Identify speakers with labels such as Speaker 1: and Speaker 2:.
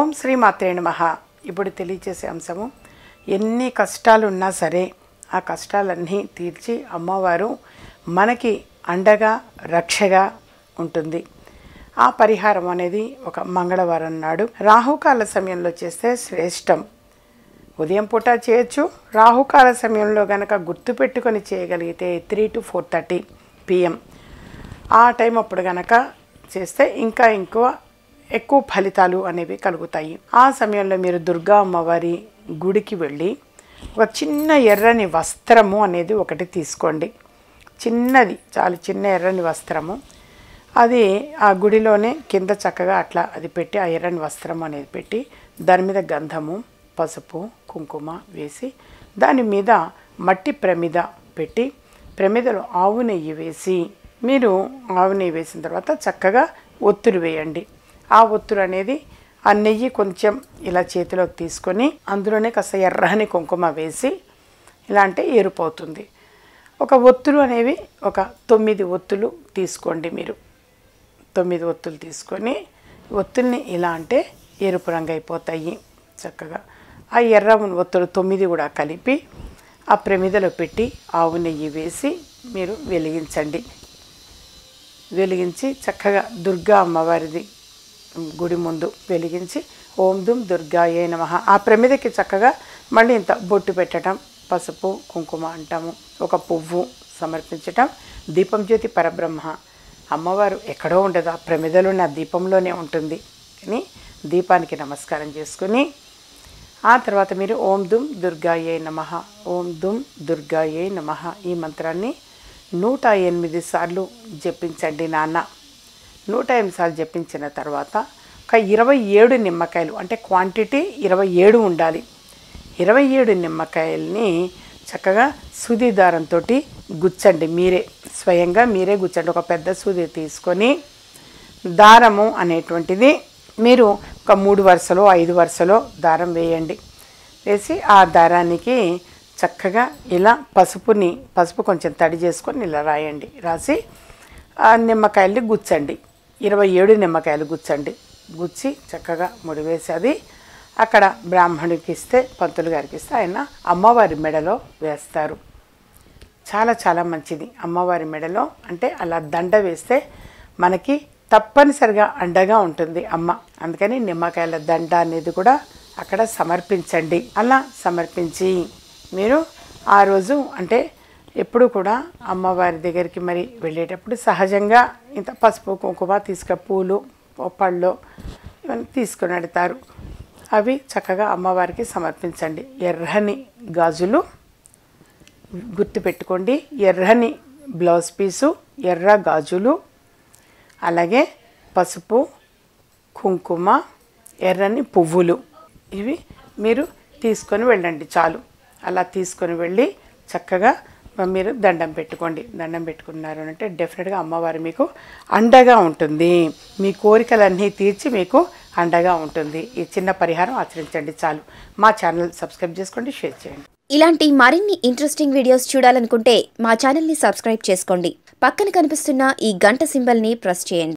Speaker 1: ఓం శ్రీ మాత్రే నమః. ఇప్పుడు తెలియచేసే అంశము, ఎన్ని కష్టాలు ఉన్నా సరే ఆ కష్టాలన్నీ తీర్చి అమ్మవారు మనకి అండగా రక్షగా ఉంటుంది. ఆ పరిహారం అనేది ఒక మంగళవారం నాడు రాహుకాల సమయంలో చేస్తే శ్రేష్టం. ఉదయం పూట చేయొచ్చు. రాహుకాల సమయంలో గనక గుర్తుపెట్టుకొని చేయగలిగితే 3 to 4:30 PM ఆ టైం అప్పుడు గనక చేస్తే ఇంకా ఎక్కువ ఫలితాలు అనేవి కలుగుతాయి. ఆ సమయంలో మీరు దుర్గా అమ్మవారి గుడికి వెళ్ళి ఒక చిన్న ఎర్రని వస్త్రము అనేది ఒకటి తీసుకోండి. చిన్నది, చాలా చిన్న ఎర్రని వస్త్రము, అది ఆ గుడిలోనే కింద చక్కగా అట్లా అది పెట్టి, ఆ ఎర్రని వస్త్రం అనేది పెట్టి దాని మీద గంధము, పసుపు, కుంకుమ వేసి దాని మీద మట్టి ప్రమిద పెట్టి, ప్రమిదలో ఆవు నెయ్యి వేసి, మీరు ఆవు నెయ్యి వేసిన తర్వాత చక్కగా ఒత్తులు వేయండి. ఆ ఒత్తులు అనేది ఆ నెయ్యి కొంచెం ఇలా చేతిలోకి తీసుకొని అందులోనే కాస్త ఎర్రని కుంకుమ వేసి ఇలా అంటే ఎరుపు అవుతుంది. ఒక ఒత్తులు అనేవి ఒక 9 ఒత్తులు తీసుకోండి. మీరు 9 ఒత్తులు తీసుకొని ఒత్తుల్ని ఇలా అంటే ఎరుపు రంగు అయిపోతాయి. చక్కగా ఆ ఎర్ర ఒత్తులు 9 కూడా కలిపి ఆ ప్రమిదలో పెట్టి ఆవు నెయ్యి వేసి మీరు వెలిగించండి. వెలిగించి చక్కగా దుర్గా అమ్మవారిది గుడి ముందు వెలిగించి ఓం దుమ్ దుర్గాయే నమః. ఆ ప్రమిదకి చక్కగా మళ్ళీ ఇంత బొట్టు పెట్టడం, పసుపు కుంకుమ అంటాము, ఒక పువ్వు సమర్పించటం. దీపం జ్యోతి పరబ్రహ్మ, అమ్మవారు ఎక్కడో ఉండదు, ఆ ప్రమిదలోనే ఆ దీపంలోనే ఉంటుంది అని దీపానికి నమస్కారం చేసుకుని ఆ తర్వాత మీరు ఓం దుమ్ దుర్గాయే నమః, ఓం దుమ్ దుర్గాయే నమః ఈ మంత్రాన్ని 108 సార్లు జపించండి నాన్న. 108 సార్లు జపించిన తర్వాత ఒక 27 నిమ్మకాయలు, అంటే క్వాంటిటీ 27 ఉండాలి. 27 నిమ్మకాయల్ని చక్కగా సూది దారంతో గుచ్చండి. మీరే స్వయంగా మీరే గుచ్చండి. ఒక పెద్ద సూది తీసుకొని దారము అనేటువంటిది మీరు ఒక 3 వరుసలో 5 వరుసలో దారం వేయండి. వేసి ఆ దారానికి చక్కగా ఇలా పసుపు కొంచెం తడి చేసుకొని ఇలా రాయండి. రాసి ఆ నిమ్మకాయల్ని గుచ్చండి. 27 నిమ్మకాయలు గుచ్చండి. గుచ్చి చక్కగా ముడివేసి అది అక్కడ బ్రాహ్మణుడికి ఇస్తే, పంతులు గారికి ఇస్తే ఆయన అమ్మవారి మెడలో వేస్తారు. చాలా చాలా మంచిది. అమ్మవారి మెడలో అంటే అలా దండ వేస్తే మనకి తప్పనిసరిగా అండగా ఉంటుంది అమ్మ. అందుకని నిమ్మకాయల దండ అనేది కూడా అక్కడ సమర్పించండి. అలా సమర్పించి మీరు ఆ రోజు అంటే ఎప్పుడు కూడా అమ్మవారి దగ్గరికి మరి వెళ్ళేటప్పుడు సహజంగా ఇంత పసుపు కుంకుమ పూలు పళ్ళు ఇవన్నీ తీసుకుని వెళ్తారు. అవి చక్కగా అమ్మవారికి సమర్పించండి. ఎర్రని గాజులు గుర్తుపెట్టుకోండి, ఎర్రని బ్లౌజ్ పీసు, ఎర్ర గాజులు, అలాగే పసుపు కుంకుమ, ఎర్రని పువ్వులు, ఇవి మీరు తీసుకొని వెళ్ళండి. చాలు. అలా తీసుకొని వెళ్ళి చక్కగా మీరు దండం పెట్టుకోండి. దండం పెట్టుకున్నారు అంటే డెఫినెట్గా అమ్మవారు మీకు అండగా ఉంటుంది. మీ కోరికలన్నీ తీర్చి మీకు అండగా ఉంటుంది. ఈ చిన్న పరిహారం ఆచరించండి చాలు. మా ఛానల్ సబ్స్క్రైబ్ చేసుకోండి, షేర్ చేయండి.
Speaker 2: ఇలాంటి మరిన్ని ఇంట్రెస్టింగ్ వీడియోస్ చూడాలనుకుంటే మా ఛానల్ని సబ్స్క్రైబ్ చేసుకోండి. పక్కన కనిపిస్తున్న ఈ గంట సింబల్ని ప్రెస్ చేయండి.